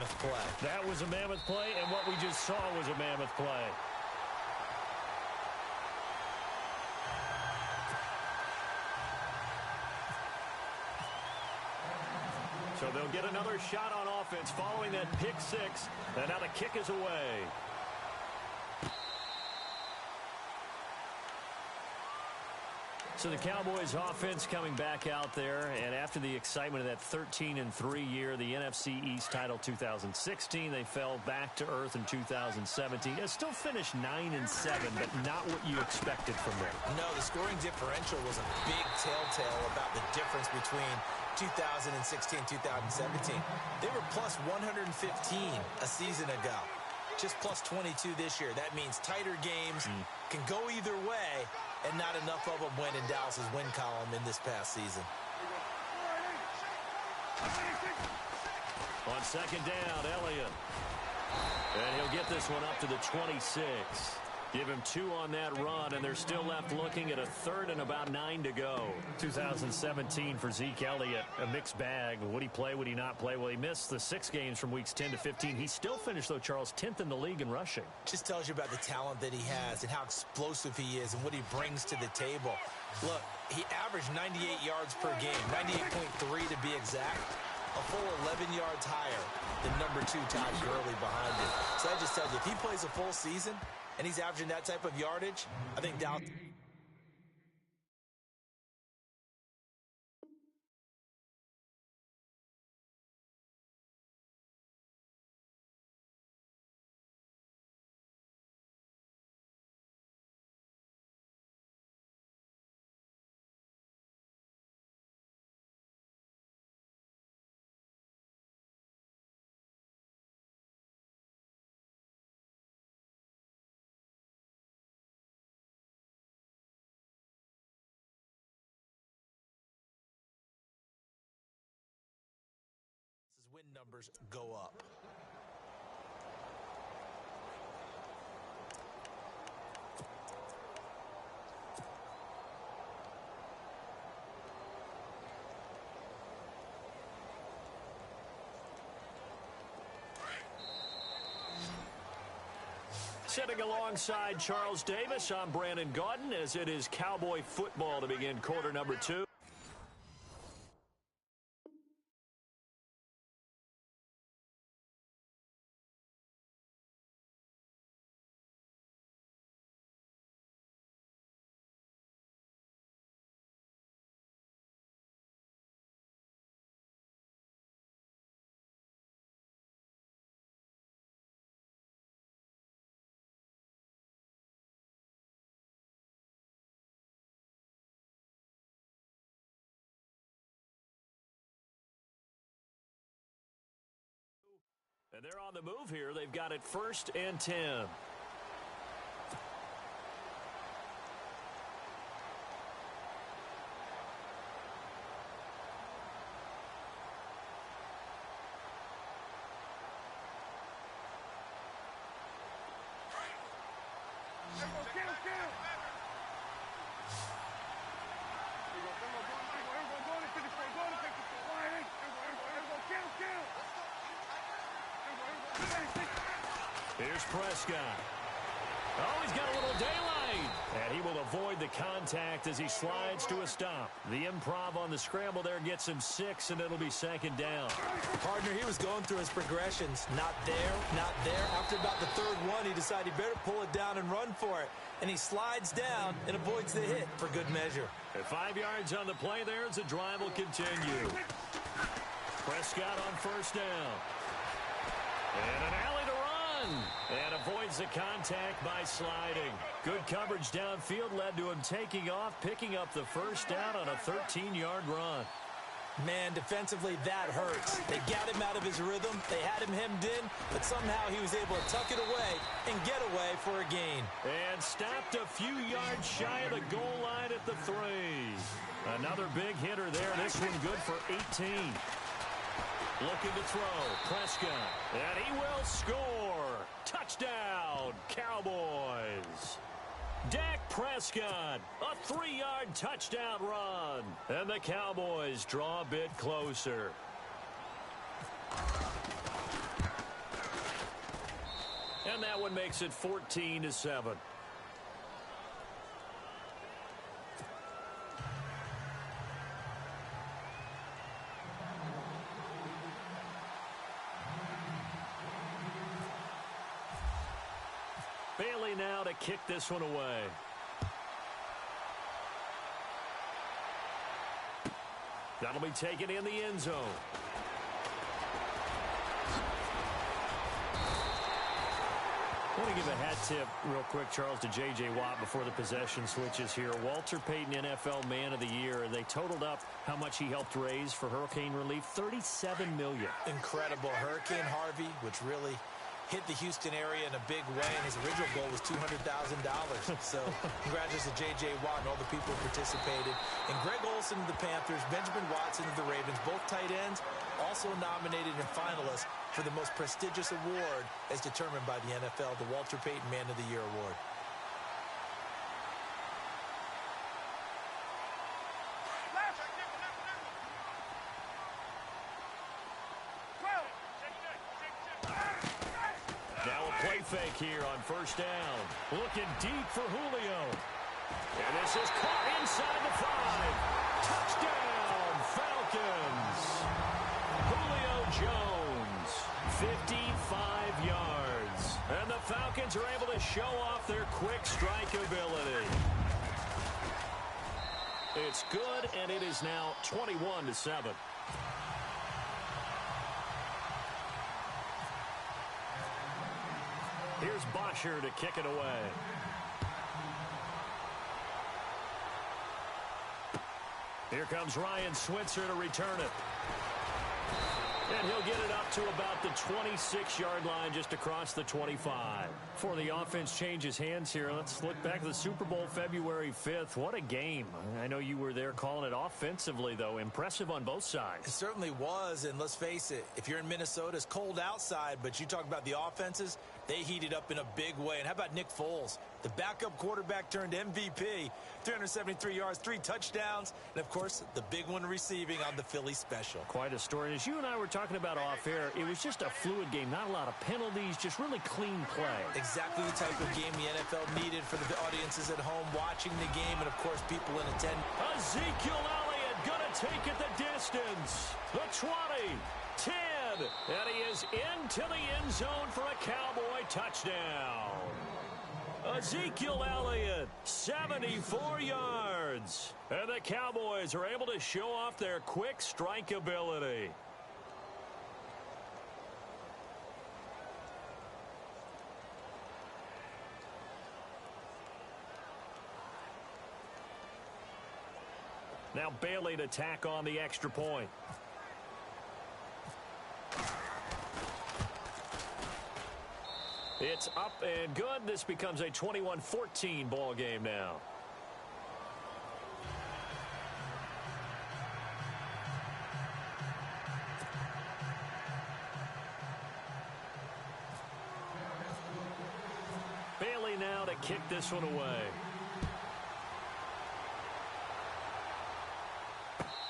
mammoth play. That was a mammoth play, and what we just saw was a mammoth play. So they'll get another shot on offense following that pick six. And now the kick is away. So the Cowboys offense coming back out there, and after the excitement of that 13-3 year, the NFC East title 2016, they fell back to earth in 2017. They still finished 9-7, but not what you expected from them. No, the scoring differential was a big telltale about the difference between 2016, 2017. They were plus 115 a season ago. Just plus 22 this year. That means tighter games can go either way, and not enough of them went in Dallas's win column in this past season. On second down, Elliott. And he'll get this one up to the 26. Give him 2 on that run, and they're still left looking at a third and about 9 to go. 2017 for Zeke Elliott, a mixed bag. Would he play, would he not play? Well, he missed the 6 games from weeks 10 to 15. He still finished, though, Charles, 10th in the league in rushing. Just tells you about the talent that he has and how explosive he is and what he brings to the table. Look, he averaged 98 yards per game, 98.3 to be exact. A full 11 yards higher than number 2 Todd Gurley behind him. So that just tells you, if he plays a full season and he's averaging that type of yardage, I think Dallas... win numbers go up. Sitting alongside Charles Davis, I'm Brandon Gaudin, as it is Cowboy football to begin quarter number 2. And they're on the move here. They've got it 1st and 10. Here's Prescott. Oh, he's got a little daylight. And he will avoid the contact as he slides to a stop. The improv on the scramble there gets him 6, and it'll be 2nd down. Partner, he was going through his progressions. Not there, not there. After about the 3rd one, he decided he better pull it down and run for it. And he slides down and avoids the hit for good measure. At 5 yards on the play there as the drive will continue. Prescott on 1st down. And an alley to run. And avoids the contact by sliding. Good coverage downfield led to him taking off, picking up the 1st down on a 13-yard run. Man, defensively, that hurts. They got him out of his rhythm. They had him hemmed in, but somehow he was able to tuck it away and get away for a gain. And stopped a few yards shy of the goal line at the 3. Another big hitter there. This one good for 18. Looking to throw. Prescott. And he will score. Touchdown, Cowboys. Dak Prescott, a 3-yard touchdown run. And the Cowboys draw a bit closer. that one makes it 14-7. Bailey now to kick this one away. That'll be taken in the end zone. I want to give a hat tip real quick, Charles, to J.J. Watt before the possession switches here. Walter Payton, NFL Man of the Year. They totaled up how much he helped raise for hurricane relief, $37 million. Incredible. Hurricane Harvey, which really hit the Houston area in a big way, and his original goal was $200,000. So congratulations to J.J. Watt and all the people who participated. And Greg Olsen of the Panthers, Benjamin Watson of the Ravens, both tight ends, also nominated and finalists for the most prestigious award as determined by the NFL, the Walter Payton Man of the Year Award. Fake here on first down. Looking deep for Julio. And this is caught inside the 5. Touchdown, Falcons. Julio Jones, 55 yards. And the Falcons are able to show off their quick strike ability. It's good, and it is now 21-7. Here's Bosher to kick it away. Here comes Ryan Switzer to return it. And he'll get it up to about the 26-yard line, just across the 25. Before the offense changes hands here, let's look back at the Super Bowl February 5th. What a game. I know you were there calling it offensively, though. Impressive on both sides. It certainly was, and let's face it, if you're in Minnesota, it's cold outside, but you talk about the offenses, they heated up in a big way. And how about Nick Foles? The backup quarterback turned MVP, 373 yards, 3 touchdowns, and, of course, the big one receiving on the Philly special. Quite a story. As you and I were talking about off air, it was just a fluid game, not a lot of penalties, just really clean play. Exactly the type of game the NFL needed for the audiences at home watching the game, and, of course, people in attendance. Ezekiel Elliott going to take it the distance. The 20, 10, and he is into the end zone for a Cowboy touchdown. Ezekiel Elliott, 74 yards. And the Cowboys are able to show off their quick strike ability. Now Bailey to tack on the extra point. It's up and good. This becomes a 21-14 ball game now. Bailey now to kick this one away.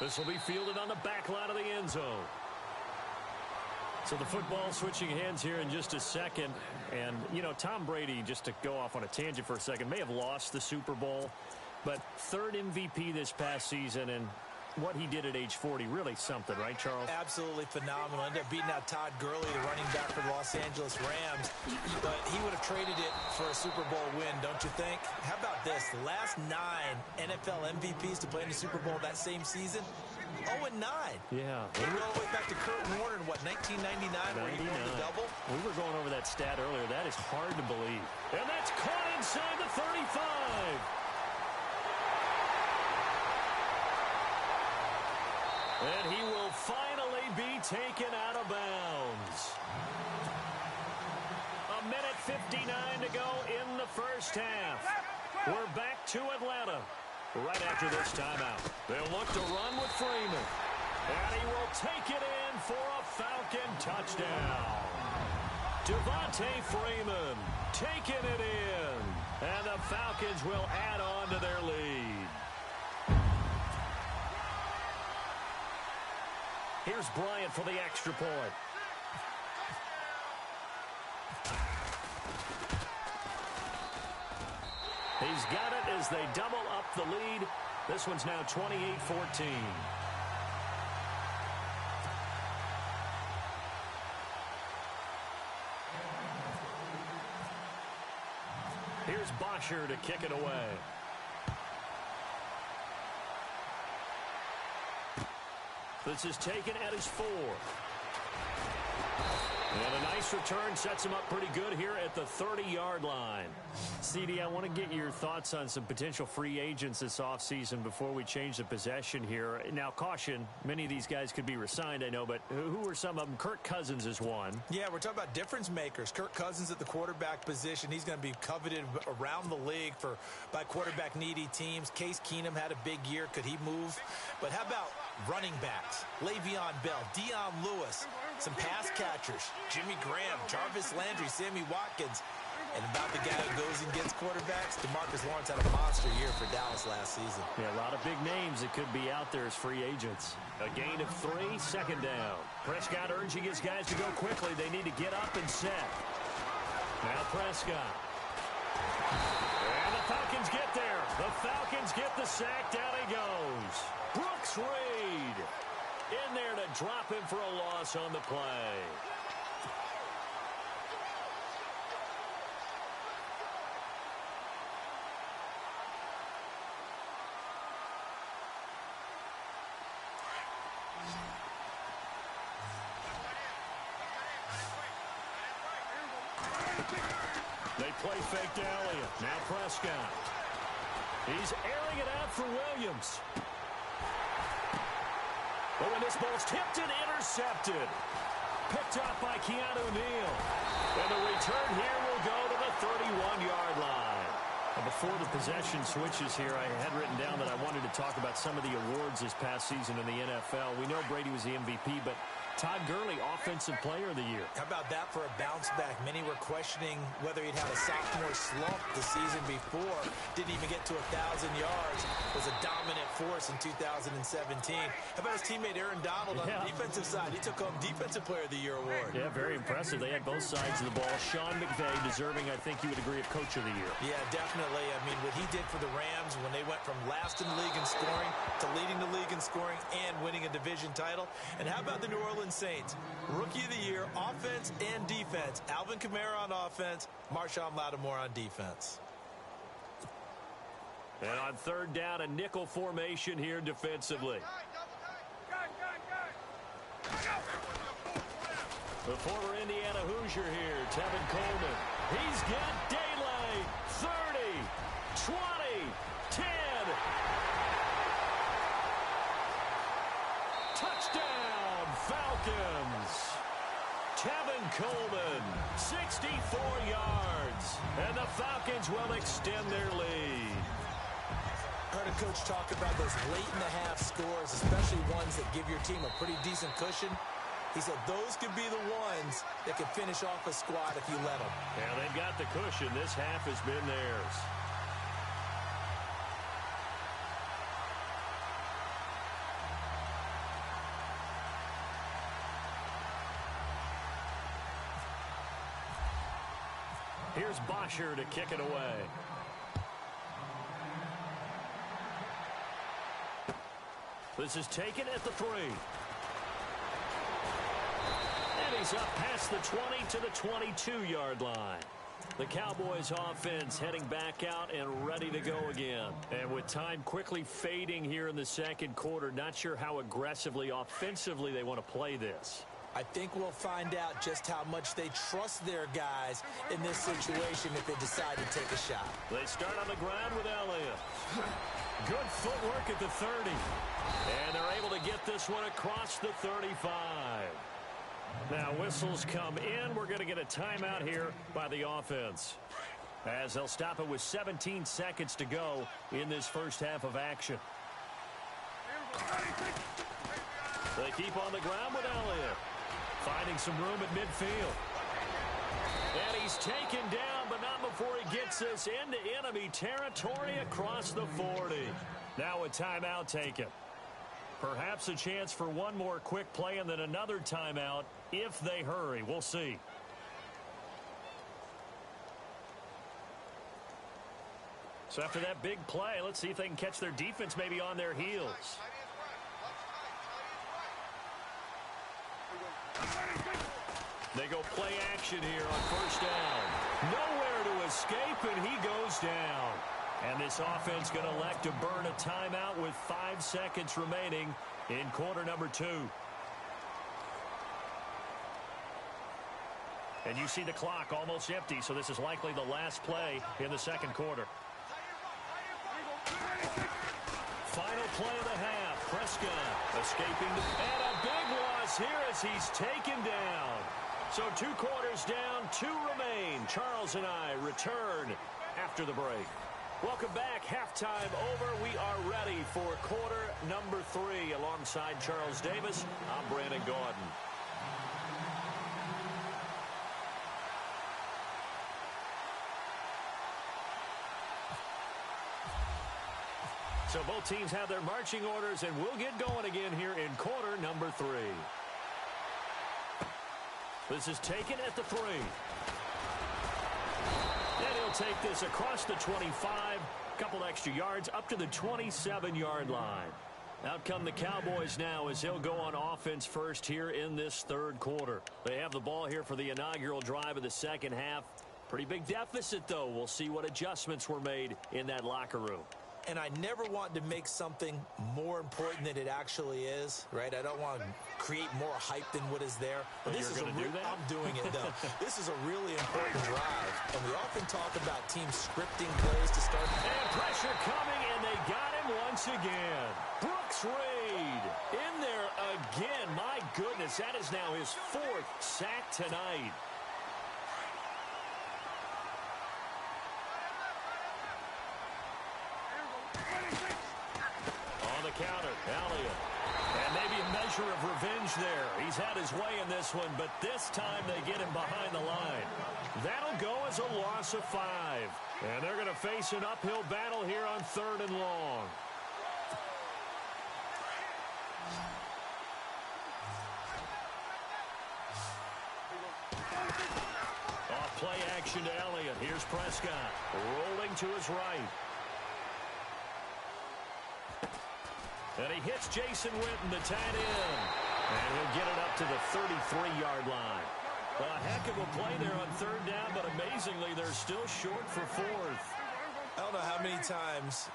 This will be fielded on the back line of the end zone. So the football switching hands here in just a second. And, you know, Tom Brady, just to go off on a tangent for a second, may have lost the Super Bowl, but third MVP this past season, and what he did at age 40, really something, right, Charles? Absolutely phenomenal. Ended up beating out Todd Gurley, the running back for the Los Angeles Rams, but he would have traded it for a Super Bowl win, don't you think? How about this? The last 9 NFL MVPs to play in the Super Bowl that same season, 0-9. Yeah. We go all the way back to Kurt Warner in, what, 1999, where he won the double? We were going over that stat earlier. That is hard to believe. And that's caught inside the 35. And he will finally be taken out of bounds. 1:59 to go in the first half. We're back to Atlanta. Right after this timeout, they'll look to run with Freeman. And he will take it in for a Falcon touchdown. Devontae Freeman taking it in. And the Falcons will add on to their lead. Here's Bryant for the extra point. He's got it as they double up the lead. This one's now 28-14. Here's Bosher to kick it away. This is taken at his 4. And a nice return sets him up pretty good here at the 30-yard line. CD, I want to get your thoughts on some potential free agents this offseason before we change the possession here. Now, caution, many of these guys could be re-signed, I know, but who are some of them? Kirk Cousins is one. Yeah, we're talking about difference makers. Kirk Cousins at the quarterback position. He's going to be coveted around the league by quarterback-needy teams. Case Keenum had a big year. Could he move? But how about running backs? Le'Veon Bell, Dion Lewis, some pass catchers, Jimmy Graham, Jarvis Landry, Sammy Watkins. And about the guy who goes and gets quarterbacks, DeMarcus Lawrence had a monster year for Dallas last season. Yeah, a lot of big names that could be out there as free agents. A gain of 3, second down. Prescott urging his guys to go quickly. They need to get up and set. Now Prescott. And the Falcons get there. The Falcons get the sack. Down he goes. Brooks Reed in there to drop him for a loss on the play. They play fake to Elliott. Now Prescott. He's airing it out for Williams. Oh, and this ball's tipped and intercepted. Picked up by Keanu Neal. And the return here will go to the 31-yard line. And before the possession switches here, I had written down that I wanted to talk about some of the awards this past season in the NFL. We know Brady was the MVP, but Todd Gurley, Offensive Player of the Year. How about that for a bounce back? Many were questioning whether he'd had a sophomore slump the season before. Didn't even get to 1,000 yards. Was a dominant force in 2017. How about his teammate Aaron Donald on the defensive side? He took home Defensive Player of the Year award. Yeah, very impressive. They had both sides of the ball. Sean McVay deserving, I think you would agree, of Coach of the Year. Yeah, definitely. I mean, what he did for the Rams when they went from last in the league in scoring to leading the league in scoring and winning a division title. And how about the New Orleans Saints? Rookie of the Year, offense and defense. Alvin Kamara on offense, Marshawn Lattimore on defense. And on third down, a nickel formation here defensively. The former Indiana Hoosier here, Tevin Coleman. He's got daylight. 30, 20, 10. Touchdown, Falcons. Tevin Coleman, 64 yards. And the Falcons will extend their lead. Heard a coach talk about those late-in-the-half scores, especially ones that give your team a pretty decent cushion. He said those could be the ones that could finish off a squad if you let them. Yeah, they've got the cushion. This half has been theirs. Here's Bosher to kick it away. This is taken at the 3. And he's up past the 20 to the 22-yard line. The Cowboys offense heading back out and ready to go again. And with time quickly fading here in the second quarter, not sure how aggressively, offensively they want to play this. I think we'll find out just how much they trust their guys in this situation if they decide to take a shot. They start on the ground with Elliott. Good footwork at the 30. And they're able to get this one across the 35. Now whistles come in. We're going to get a timeout here by the offense, as they'll stop it with 17 seconds to go in this first half of action. They keep on the ground with Elliott, finding some room at midfield. And he's taken down, but not before he gets this into enemy territory across the 40. Now a timeout taken. Perhaps a chance for one more quick play and then another timeout if they hurry. We'll see. So after that big play, let's see if they can catch their defense maybe on their heels. They go play action here on first down. Nowhere to escape, and he goes down. And this offense going to elect to burn a timeout with 5 seconds remaining in quarter number 2. And you see the clock almost empty, so this is likely the last play in the second quarter. Final play of the half. Prescott escaping and a big loss here as he's taken down. So 2 quarters down, 2 remain. Charles and I return after the break. Welcome back. Halftime over. We are ready for quarter number 3. Alongside Charles Davis, I'm Brandon Gaudin. So both teams have their marching orders, and we'll get going again here in quarter number 3. This is taken at the 3. And he'll take this across the 25. Couple extra yards up to the 27-yard line. Out come the Cowboys now as they'll go on offense first here in this third quarter. They have the ball here for the inaugural drive of the second half. Pretty big deficit, though. We'll see what adjustments were made in that locker room. And I never want to make something more important than it actually is, right? I don't want to create more hype than what is there. But this is do that? I'm doing it, though. This is a really important drive. And we often talk about teams scripting plays to start. And pressure coming, and they got him once again. Brooks Reed in there again. My goodness, that is now his 4th sack tonight. Counter, Elliott. And maybe a measure of revenge there. He's had his way in this one, but this time they get him behind the line. That'll go as a loss of 5. And they're going to face an uphill battle here on 3rd and long. Off play action to Elliott. Here's Prescott rolling to his right. And he hits Jason Witten, the tight end. And he'll get it up to the 33-yard line. A heck of a play there on 3rd down, but amazingly, they're still short for 4th. I don't know how many times,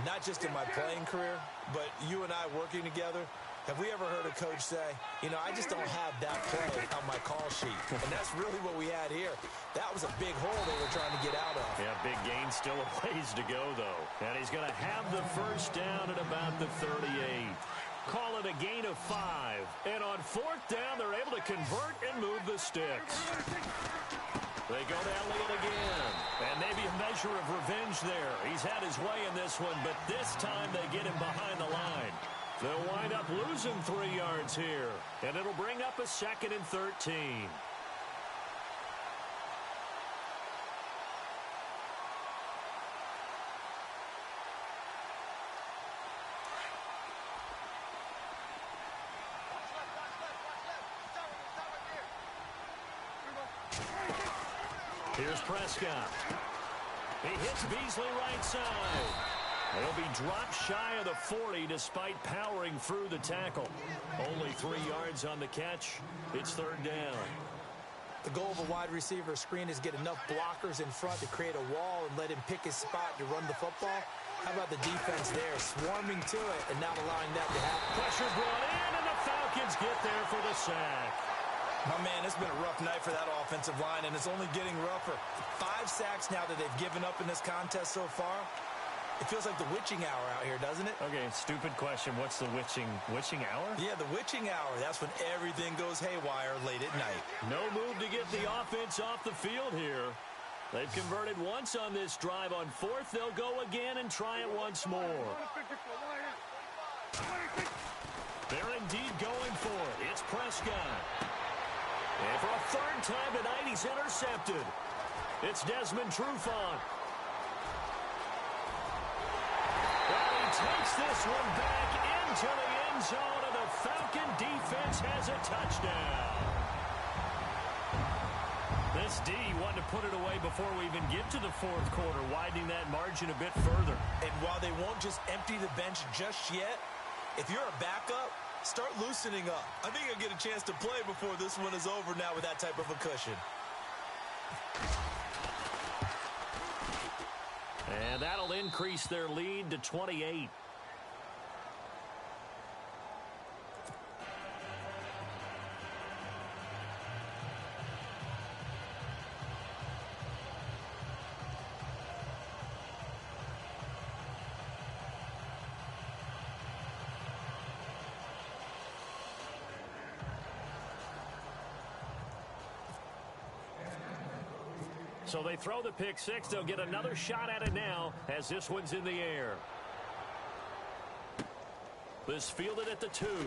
not just in my playing career, but you and I working together, have we ever heard a coach say, you know, I just don't have that play on my call sheet. And that's really what we had here. That was a big hole they were trying to get out of. Yeah, big gain, still a ways to go, though. And he's going to have the first down at about the 38. Call it a gain of 5. And on 4th down, they're able to convert and move the sticks. They go to Elliott again. And maybe a measure of revenge there. He's had his way in this one, but this time they get him behind the line. They'll wind up losing 3 yards here. And it'll bring up a 2nd and 13. Here's Prescott. He hits Beasley right side. He'll be dropped shy of the 40 despite powering through the tackle. Only 3 yards on the catch. It's 3rd down. The goal of a wide receiver screen is get enough blockers in front to create a wall and let him pick his spot to run the football. How about the defense there, swarming to it and not allowing that to happen? Pressure brought in, and the Falcons get there for the sack. My man, it's been a rough night for that offensive line, and it's only getting rougher. 5 sacks now that they've given up in this contest so far. It feels like the witching hour out here, doesn't it? Okay, stupid question. What's the witching hour? Yeah, the witching hour. That's when everything goes haywire late at night. No move to get the offense off the field here. They've converted once on this drive. On 4th, they'll go again and try it once more. They're indeed going for it. It's Prescott. And for a 3rd time tonight, he's intercepted. It's Desmond Trufant. Takes this one back into the end zone, and the Falcon defense has a touchdown. This SD wanting to put it away before we even get to the fourth quarter, widening that margin a bit further. And while they won't just empty the bench just yet, if you're a backup, start loosening up. I think you'll get a chance to play before this one is over now with that type of a cushion. And that'll increase their lead to 28. So they throw the pick six. They'll get another shot at it now as this one's in the air. This fielded at the 2. They'll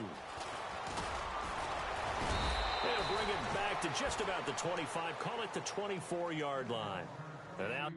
bring it back to just about the 25. Call it the 24-yard line. And out.